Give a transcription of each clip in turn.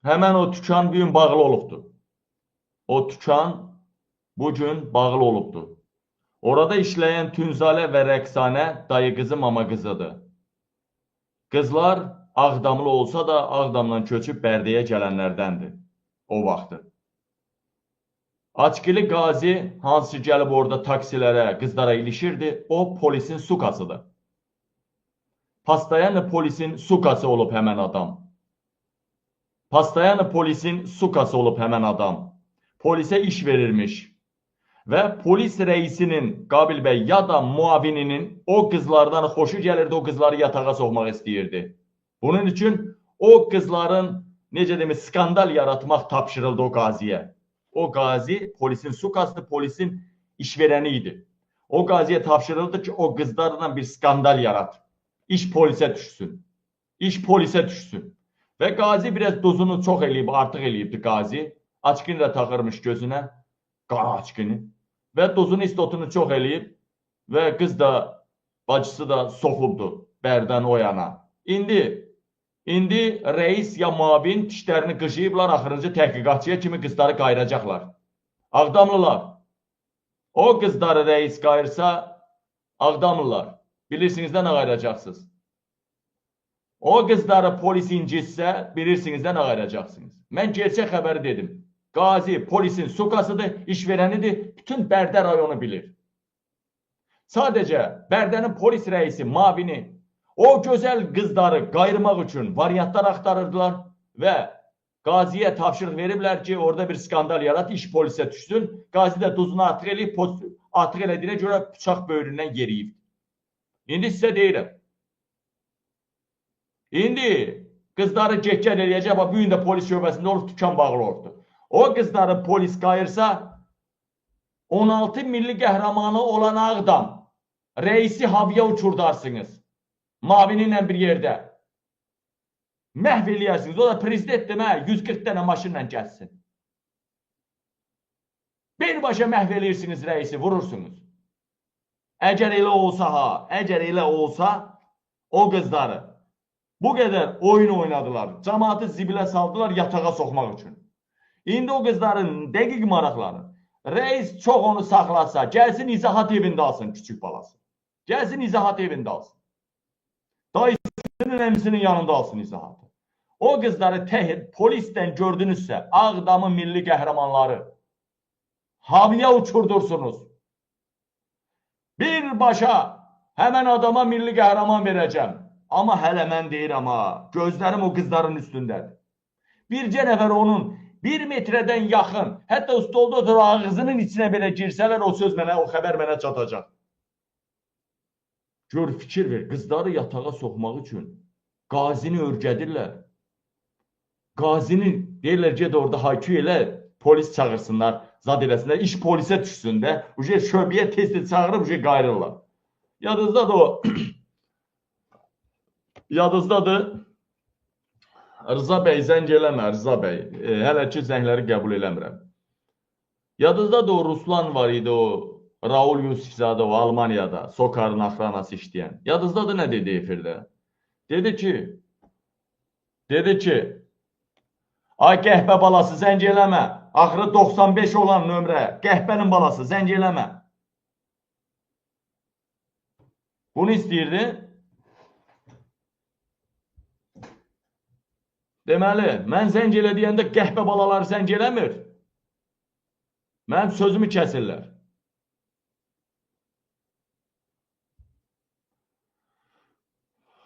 Həmən o tükan bugün bağlı olubdur. O tükan bugün bağlı olubdur. Orada işləyən Tünzalə və Rəqsanə dayı qızı, mama qızıdır. Qızlar Ağdamlı olsa da Ağdamdan köçüb Bərdəyə gələnlərdəndir o vaxtı. Açqili Qazi hansı gəlib orada taksilərə, qızlara ilişirdi, o polisin sukasıdır. Pastayanı polisin sukası olub həmən adam. Pastayanı polisin sukası olub həmən adam. Polisə iş verirmiş. Və polis rəisinin Qabil bəy ya da muavininin o qızlardan xoşu gəlirdi, o qızları yatağa soxmaq istəyirdi. Bunun üçün o qızların, necə demək, skandal yaratmaq tapşırıldı o qaziyə. O qazi polisin sukasıdır, polisin işverəni idi. O qaziyə tapşırıldı ki, o qızlarla bir skandal yarat. İş polisə düşsün. İş polisə düşsün. Və qazi biraz dozunu çox eləyib, artıq eləyibdi qazi. Açqını da taxırmış gözünə, qara açqını. Və dozunu istotunu çox eləyib və qız da, bacısı da soxulubdu Bərdən o yana. İndi reis ya muavin dişlərini qıcıyıblar, axırıncı təhqiqatçıya kimi qızları qayıracaqlar. Ağdamlılar, o qızları reis qayırsa, Ağdamlılar, bilirsiniz də nə qayıracaqsınız. O qızları polis incitsə, bilirsiniz də nə qayıracaqsınız. Mən gerçək xəbəri dedim. Qazi polisin sukasıdır, işverənidir, bütün Bərdə rayonu bilir. Sadəcə Bərdənin polis rəisi, mavini, o gözəl qızları qayırmaq üçün variantlar axtarırdılar və qaziyə tapşırıq veriblər ki, orada bir skandal yarat, iş polisə düşsün. Qazi də duzunu artıq eləyib, artıq elədiyinə görə bıçaq böyründən yeriyib. İndi sizə deyirəm. İndi qızları get-gəl eləyəcək, bu gün də polis şöbəsində olub, tükan bağlı olubdur. O qızları polis qayırsa, 16 milli qəhrəmanı olan Ağdam reisi havaya uçurdarsınız. Mavininlə bir yerdə. Məhv eləyərsiniz. O da prezident demək, 140 dənə maşınla gəlsin. Birbaşa məhv eləyirsiniz reisi, vurursunuz. Əgər elə olsa ha, əgər elə olsa, o qızları bu qədər oyun oynadılar, cəmaatı zibilə saldılar yatağa soxmaq üçün. İndi o qızların dəqiq maraqları, reis çox onu saxlasa, gəlsin izahat evində alsın küçük balası. Gəlsin izahat evində alsın. Dayısının əmsinin yanında alsın izahatı. O qızları polisdən gördünüzsə, Ağdamın milli qəhrəmanları havaya uçurdursunuz. Birbaşa həmən adama milli qəhrəman verəcəm. Amma hələ mən deyirəm ha, gözlərim o qızların üstündədir. Bircə nəfər onun 1 metrədən yaxın, hətta stolda otur ağzının içinə belə girsələr, o söz mənə, o xəbər mənə çatacaq. Gör, fikir ver, qızları yatağa soxmaq üçün qazini örgədirlər. Qazini deyirlər, ged orada haykü elə, polis çağırsınlar, zad eləsinlər, iş polisə düşsün də, şöbəyə tez-tez çağırıb, qayırırlar. Yadınızdadır o, yadınızdadır, Rıza bəy, zəng eləmə, Rıza bəy. Hələ ki, zəngləri qəbul eləmirəm. Yadınızda da o Ruslan var idi, o Raul Yusifzadə, o Almaniyada, Sokarın axranası işləyən. Yadınızda da nə dedi efirdə? Dedi ki, ay qəhbə balası, zəng eləmə. Axırı 95 olan nömrə, qəhbənin balası, zəng eləmə. Bunu istəyirdi. Deməli, mən zəng elə deyəndə qəhbə balaları zəng eləmir. Mənim sözümü kəsirlər.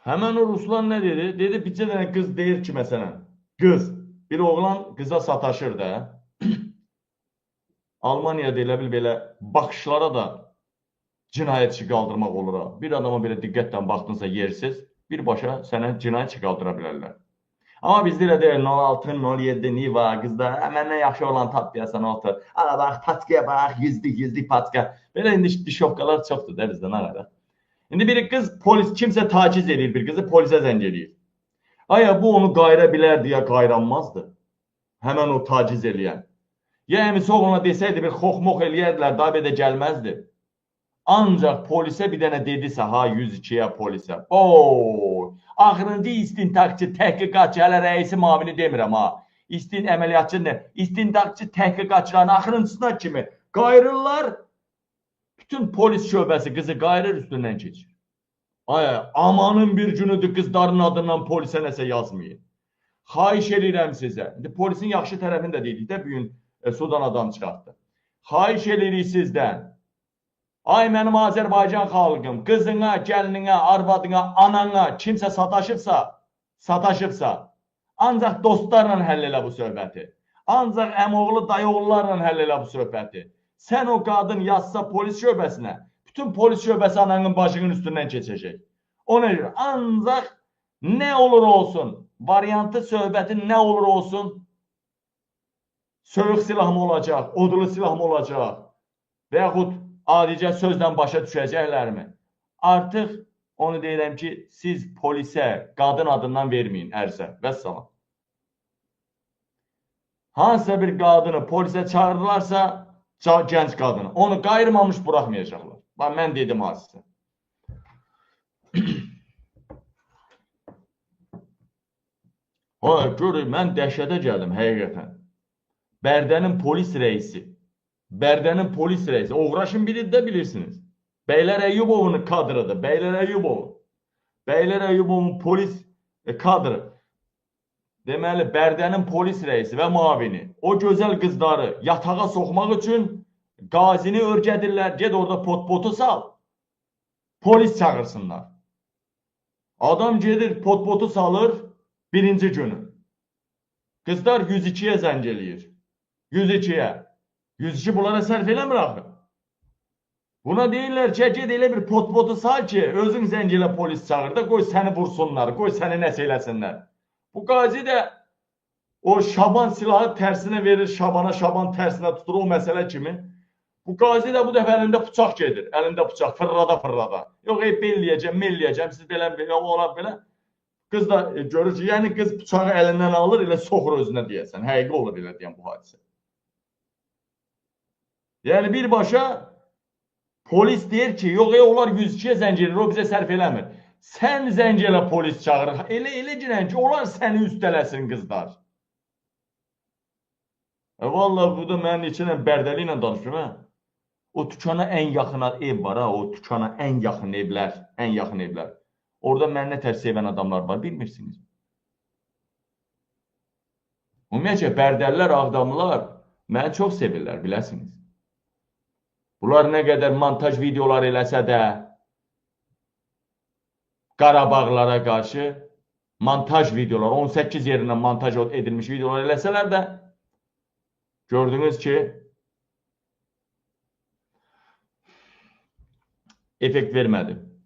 Həmən o Ruslan nə dedi? Dedi, bir dənə qız deyir ki, məsələn, qız, bir oğlan qıza sataşır da. Almaniyada elə bil belə baxışlara da cinayətçi qaldırmaq olur. Bir adama belə diqqətlə baxdınsa yersiz, birbaşa sənə cinayətçi qaldıra bilərlər. Amma bizdə elə deyil, 06, 07, Niva, qızda, məndən yaxşı olan tapmayasan otur. Ala bax, patkaya bax, yüzlük patka. Belə indi dişovkalar çoxdur da bizdə, nə qədər. İndi bir qız, kimsə taciz edir bir qızı, polisə zəng edir. Aya, bu onu qayıra bilərdi ya qayranmazdı. Həmən o taciz eləyən. Ya əmisi oğluna desəydi, bir xox-mox eləyərdilər, daha belə gəlməzdi. Ancaq polisə bir dənə dedisə, ha, 102-yə polisə. Axırıncı istintaqçı, təhqiqatçı, hələ rəisi mavini demirəm, ha. İstinin əməliyyatçı nə, istintaqçı təhqiqatçıların axırıncısına kimi qayırırlar. Bütün polis şöbəsi qızı qayırır, üstündən keçir. Ay, amanın bir günüdür qızların adından polisə nəsə yazmayın. Xahiş edirəm sizə. İndi polisin yaxşı tərəfini də dedik də, bugün sudan adam çıxartdı. Xahiş edirik sizdən. Ay, mənim Azərbaycan xalqım, qızına, gəlininə, arvadına, anana kimsə sataşıbsa, ancaq dostlarla həll elə bu söhbəti. Ancaq əmoğlu, dayıoğullarla həll elə bu söhbəti. Sən o qadın yazsa polis şöbəsinə, bütün polis şöbəsi ananın başının üstündən keçəcək. Ona görə ancaq nə olur olsun, variantı söhbəti nə olur olsun, soyuq silah mı olacaq, odlu silah mı olacaq və yaxud adicə sözlə başa düşəcəklərmi? Artıq onu deyirəm ki, siz polisə qadın adından verməyin ərzə. Vəssalam. Hansısa bir qadını polisə çağırırlarsa, gənc qadını, onu qayırmamış buraxmayacaqlar. Mən dedim hazırsa. Görür, mən dəhşətə gəldim həqiqətən. Bərdənin polis rəisi, Oğraşın biri də bilirsiniz. Bəylər Əyyubovun kadrıdır, Bəylər Əyyubovun polis kadrı. Deməli, Bərdənin polis rəisi və mavini o gözəl qızları yatağa soxmaq üçün qazini örgədirlər, ged orada pot-potu sal, polis çağırsınlar. Adam gedir, pot-potu salır birinci günü. Qızlar 102-yə zəng eləyir. 102-yə. 102 bunlara sərf eləmir axı. Buna deyirlər ki, ged elə bir pot-potu sal ki, özün zəng elə polis çağır da, qoy səni vursunlar, qoy səni nəsə eləsinlər. Bu qazi də o şaban silahı tərsinə verir, şaban tərsinə tutur o məsələ kimi. Bu qazi də bu dəfə əlində bıçaq gedir, əlində bıçaq, fırrada. Yox, melləyəcəm, siz belə, olar belə. Qız da görür ki, yəni qız bıçağı əlindən alır, elə soxur özünə deyəsən. Həqiqi olur elə deyən bu hadisə. Yəni birbaşa polis deyir ki, yox, onlar 102-yə zəng edir, o bizə sərf eləmir. Sən zəng elə polis çağırır. Elə girən ki, onlar səni üstələsin qızlar. Vallahi bu da mənim içinə Bərdəli ilə danışıyorum. O tükana ən yaxın ev var, o tükana ən yaxın evlər. Orada mənə nə tərs sevən adamlar var, bilmirsiniz. Ümumiyyətcə, Bərdəlilər, Ağdamlılar məni çox sevirlər, biləsiniz. Bunlar nə qədər montaj videolar eləsə də, Qarabağlara qarşı montaj videolar, 18 yerindən montaj edilmiş videolar eləsələr də, gördünüz ki, effekt vermədi.